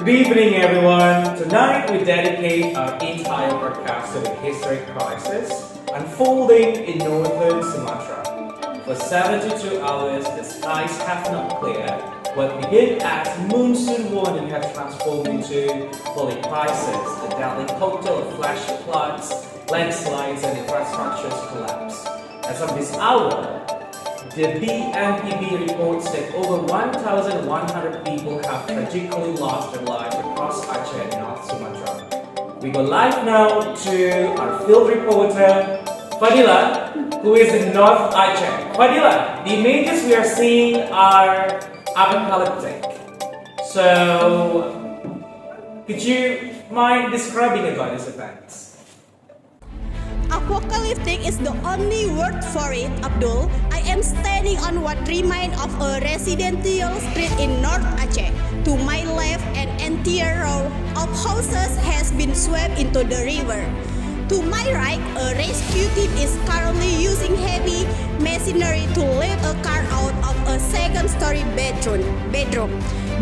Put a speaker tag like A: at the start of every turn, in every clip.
A: Good evening, everyone. Tonight we dedicate our entire broadcast to the historic crisis unfolding in northern Sumatra. For 72 hours, the skies have not cleared. What began as monsoon warning has transformed into holy crisis, a deadly cocktail of flash floods, landslides, and infrastructure's collapse. As of this hour, the BNPB reports that over 1,100 people have tragically lost their lives across Aceh and North Sumatra. We go live now to our field reporter, Fadila, who is in North Aceh. Fadila, the images we are seeing are apocalyptic. So, could you mind describing about these events?
B: Apocalyptic is the only word for it, Abdul. I am standing on what remains of a residential street in North Aceh. To my left, an entire row of houses has been swept into the river. To my right, a rescue team is currently using heavy machinery to lift a car out of a second-story bedroom.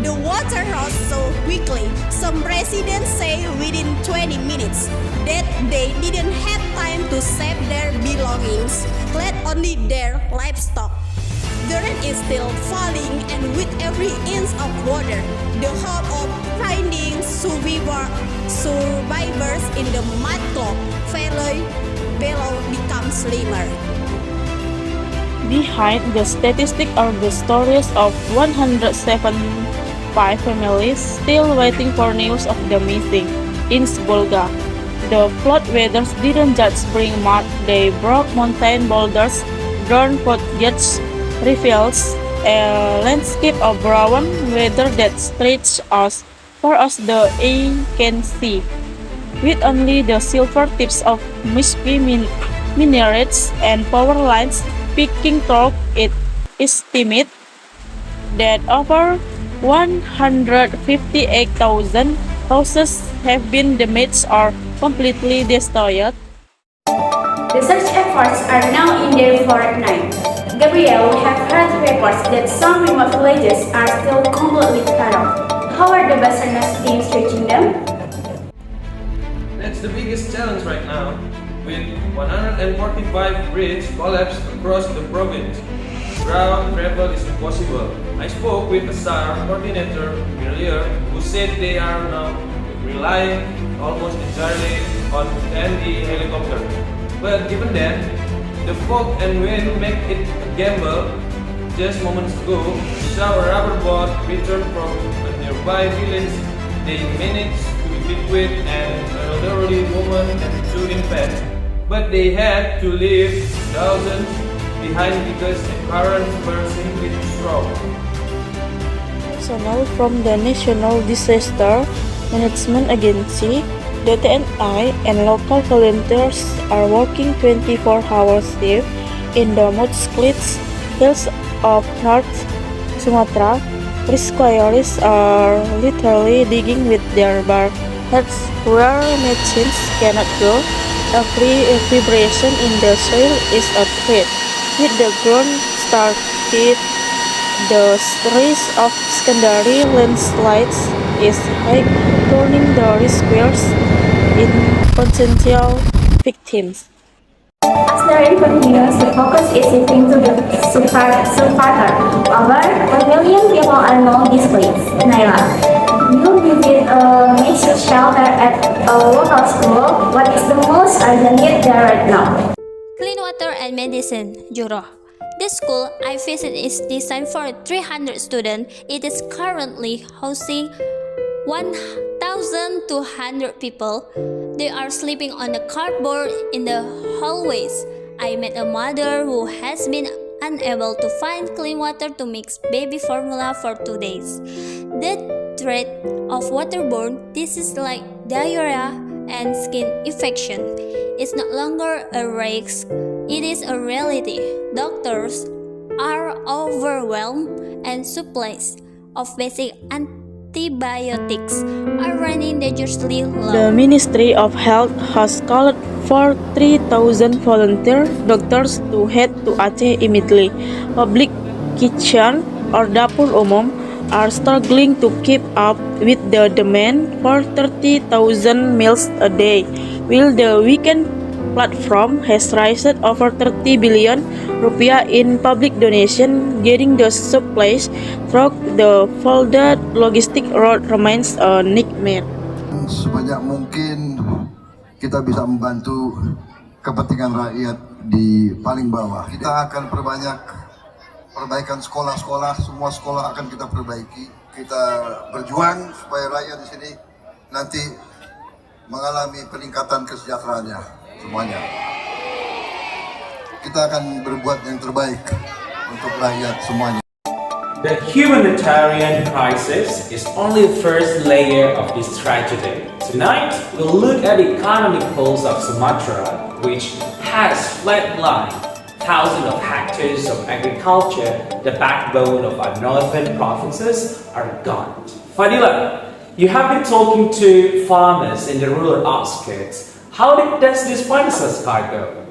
B: The water rose so quickly, some residents say within 20 minutes, that they didn't have time to save their belongings, let only their livestock. The rain is still falling, and with every inch of water, the hope of finding survivors in the mudclog valley below becomes slimmer.
C: Behind the statistic are the stories of 175 families still waiting for news of the missing. In Sbolga, the flood waters didn't just bring mud, they broke mountain boulders, drowned footgates, reveals a landscape of brown weather that stretches as far as the eye can see. With only the silver tips of misty minarets and power lines peeking through, it is estimated that over 158,000 houses have been damaged or completely destroyed.
D: The search efforts are now in their fourth night. Gabriel, we have heard reports that some remote villages are still completely cut off. How are the Basarnas teams reaching them?
E: That's the biggest challenge right now, with 145 bridges collapsed across the province. Ground travel is impossible. I spoke with a SAR coordinator earlier who said they are now relying almost entirely on TNI helicopter. But even then, the fog and wind make it a gamble. Just moments ago, we saw a rubber boat return from a nearby village. They managed to evacuate an elderly woman and two infants, but they had to leave thousands behind because the current were simply too strong.
C: Personnel from the National Disaster Management Agency, the TNI, and local volunteers are working 24-hour shift in the mudsplit hills of North Sumatra. Rescuers are literally digging with their bare hands where machines cannot go. Every vibration in the soil is a threat. With the ground started, the risk of secondary landslides is high, turning the rescuers into potential victims.
D: As the rain continues, the focus is shifting to the survivor. Over 1 million people are now displaced. Naila, you visit a makeshift shelter at a local school. What is the most urgent need there right now?
B: Clean water and medicine, Juro. This school I visit is designed for 300 students. It is currently housing 1,200 people. They are sleeping on the cardboard in the hallways. I met a mother who has been unable to find clean water to mix baby formula for 2 days. The threat of waterborne diseases like diarrhea and skin infection is no longer a risk, it is a reality. Doctors are overwhelmed and supplies of basic antibiotics are running dangerously low.
C: The Ministry of Health has called for 3,000 volunteer doctors to head to Aceh immediately. Public kitchen or dapur umum are struggling to keep up with the demand for 30,000 meals a day, while the weekend platform has raised over 30 billion rupiah in public donation. Getting the supplies through the folded logistic road remains a nightmare.
F: Sebanyak mungkin kita bisa membantu kepentingan rakyat di paling bawah. Kita akan perbanyak perbaikan sekolah-sekolah, semua sekolah akan kita perbaiki. Kita berjuang supaya rakyat di sini nanti mengalami peningkatan kesejahteraannya semuanya. Kita akan berbuat yang terbaik untuk rakyat semuanya.
A: The humanitarian crisis is only the first layer of this tragedy. Tonight, we'll look at the economic pulse of Sumatra, which has flatlined thousands of hectares of agriculture. The backbone of our northern provinces are gone. Fadila, you have been talking to farmers in the rural outskirts. How does this finances card go?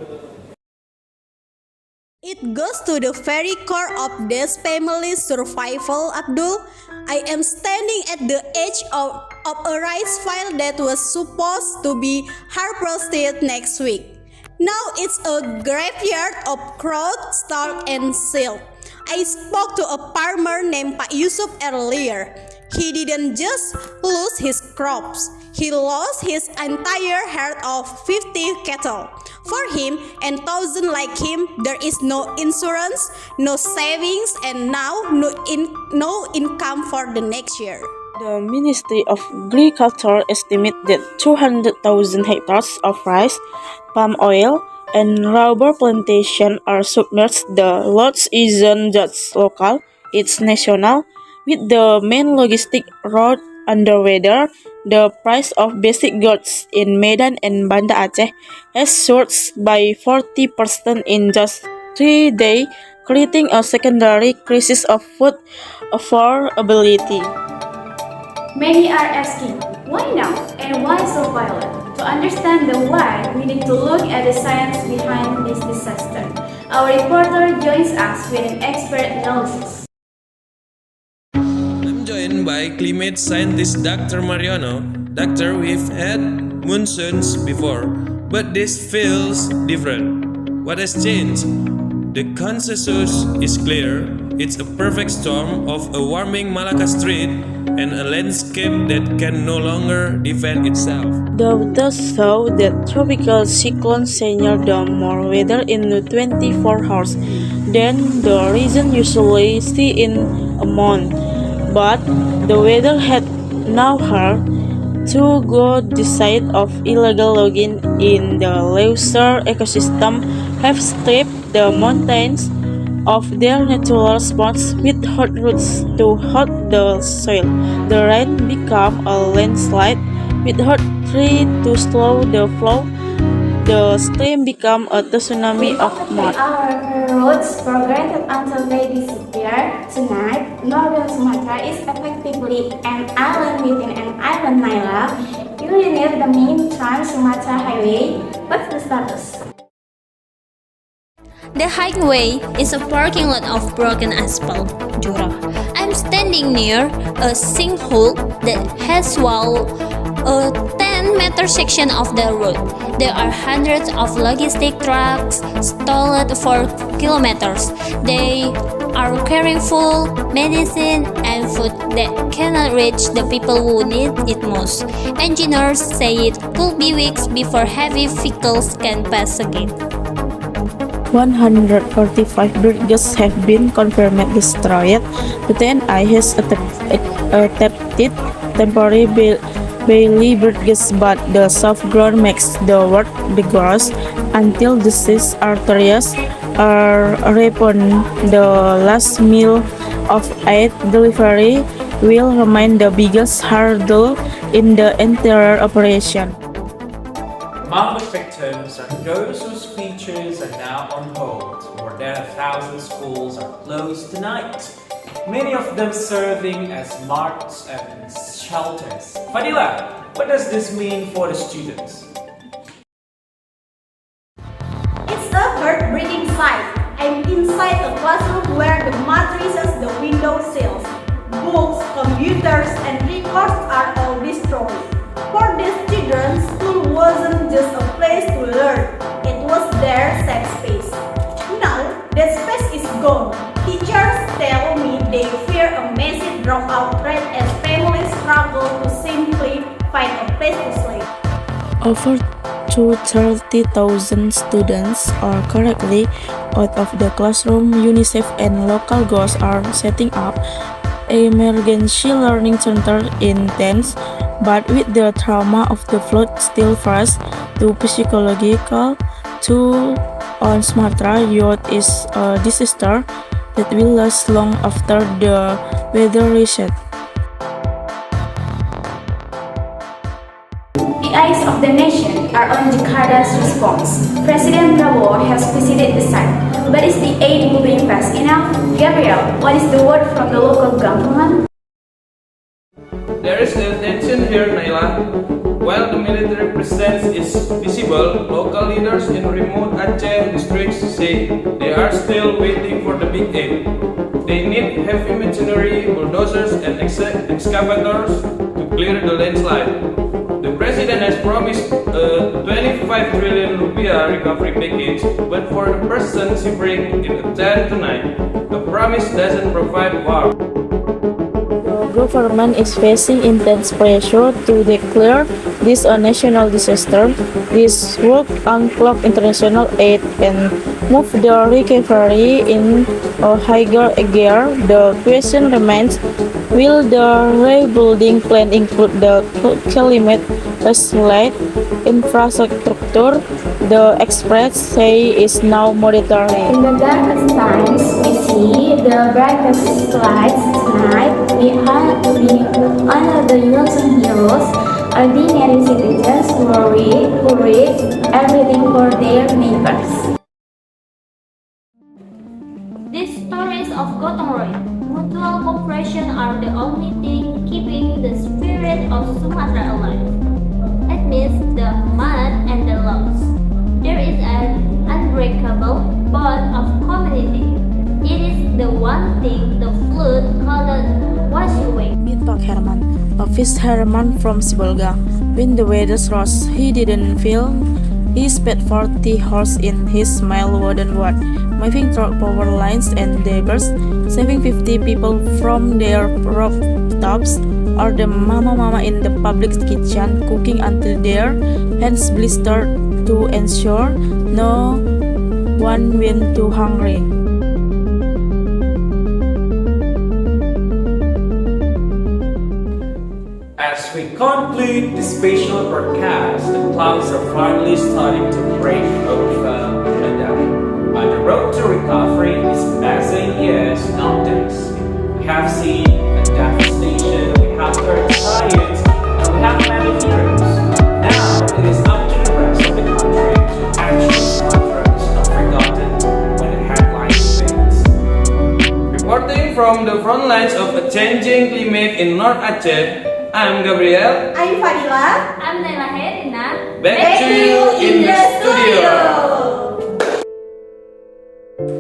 B: It goes to the very core of this family's survival, Abdul. I am standing at the edge of a rice field that was supposed to be harvested next week. Now it's a graveyard of crowd, stalk, and silt. I spoke to a farmer named Pak Yusuf earlier. He didn't just lose his crops, he lost his entire herd of 50 cattle. For him and thousands like him, there is no insurance, no savings, and now no income for the next year.
C: The Ministry of Agriculture estimates that 200,000 hectares of rice, palm oil, and rubber plantation are submerged. The loss isn't just local, it's national. With the main logistic road under weather, the price of basic goods in Medan and Banda Aceh has surged by 40% in just 3 days, creating a secondary crisis of food affordability.
D: Many are asking, why now and why so violent? To understand the why, we need to look at the science behind this disaster. Our reporter joins us with an expert analysis.
E: I'm joined by climate scientist Dr. Mariano. Doctor, we've had monsoons before, but this feels different. What has changed? The consensus is clear. It's a perfect storm of a warming Malacca Strait and a landscape that can no longer defend itself.
C: The data show that tropical cyclone Senior the more weather in 24 hours than the region usually see in a month. But the weather had now hurt to go the side of illegal logging in the lesser ecosystem have stripped the mountains of their natural spots with hot roots to hold the soil. The rain became a landslide with hot tree to slow the flow. The stream became a tsunami of mud.
D: Our roads for granted until they disappear. Tonight, northern Sumatra is effectively an island within an island, Naila. Really near the main Trans-Sumatra Highway. What's the status?
G: The highway is a parking lot of broken asphalt, Jura. I'm standing near a sinkhole that has swallowed a 10-meter section of the road. There are hundreds of logistic trucks stalled for kilometers. They are carrying food, medicine, and food that cannot reach the people who need it most. Engineers say it could be weeks before heavy vehicles can pass again.
C: 145 bridges have been confirmed destroyed. The TNI has attempted temporary Bailey bridges, but the soft ground makes the work rigorous until disease arteries are repaired. The last mile of aid delivery will remain the biggest hurdle in the entire operation.
A: Among the victims are those whose futures are now on hold. More than 1,000 schools are closed tonight, many of them serving as marts and shelters. Fadila, what does this mean for the students?
B: It's a heartbreaking sight. I'm inside a classroom where the mattresses, the window sills, books, story. For these children, school wasn't just a place to learn, it was their safe space. Now, that space is gone. Teachers tell me they fear a massive dropout rate as families struggle to simply find a place to sleep.
C: Over 30,000 students are currently out of the classroom. UNICEF and local GOs are setting up emergency learning center in tents, but with the trauma of the flood still fresh, the psychological toll on Sumatra youth is a disaster that will last long after the weather resets.
D: The eyes of the nation are on Jakarta's response. President Prabowo has visited the site, but is the aid moving fast enough? Gabriel, what is the word from the local government?
E: There is a tension here, Naila. While the military presence is visible, local leaders in remote Aceh districts say they are still waiting for the big aid. They need heavy machinery, bulldozers, and excavators to clear the landslide. The president has promised a 25 trillion rupiah recovery package, but for the person suffering in a tent tonight, the promise doesn't provide warmth.
C: The government is facing intense pressure to declare this a national disaster. This would unclog international aid and move the recovery in a higher gear. The question remains, will the rebuilding plan include the climate resilient infrastructure the experts say is now mandatory?
D: In the darkest times, we see the brightest lights tonight. We honor the unsung heroes, ordinary citizens who risk everything for their neighbors.
G: These stories of gotong royong, mutual cooperation are the only thing keeping the spirit of Sumatra alive. Amidst the mud and the loss, there is an unbreakable bond of community. It is the one thing the flood cannot wash away.
C: Meet Pak Herman, a fisherman from Sibolga. When the weather rose, he didn't feel. He spent 40 hours in his small wooden boat, moving through power lines and debris, saving 50 people from their rooftops, or the mama in the public kitchen cooking until their hands blistered to ensure no one went too hungry.
A: As we conclude this special broadcast, the clouds are finally starting to break over Manila. On the road to recovery is passing years, not days. We have seen a devastation, we have heard riots, and we have many heroes. Now it is up to the rest of the country to actually Sumatra is not forgotten when the headlines fades.
E: Reporting from the front lines of a changing climate in North Aceh, I'm Gabriel.
B: I'm Fadila.
G: I'm Naila Herina.
E: Back to you in the studio.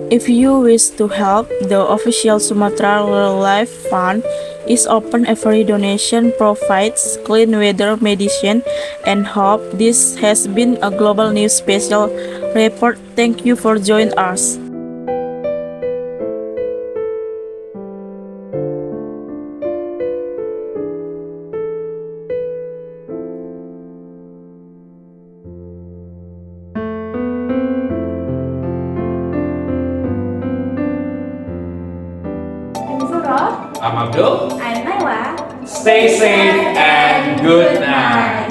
C: If you wish to help, the official Sumatra Relief Fund is open. Every donation provides clean weather, medicine, and hope. This has been a Global News Special Report. Thank you for joining us.
A: I'm Abdul.
B: I'm Naila.
A: Stay safe and good night.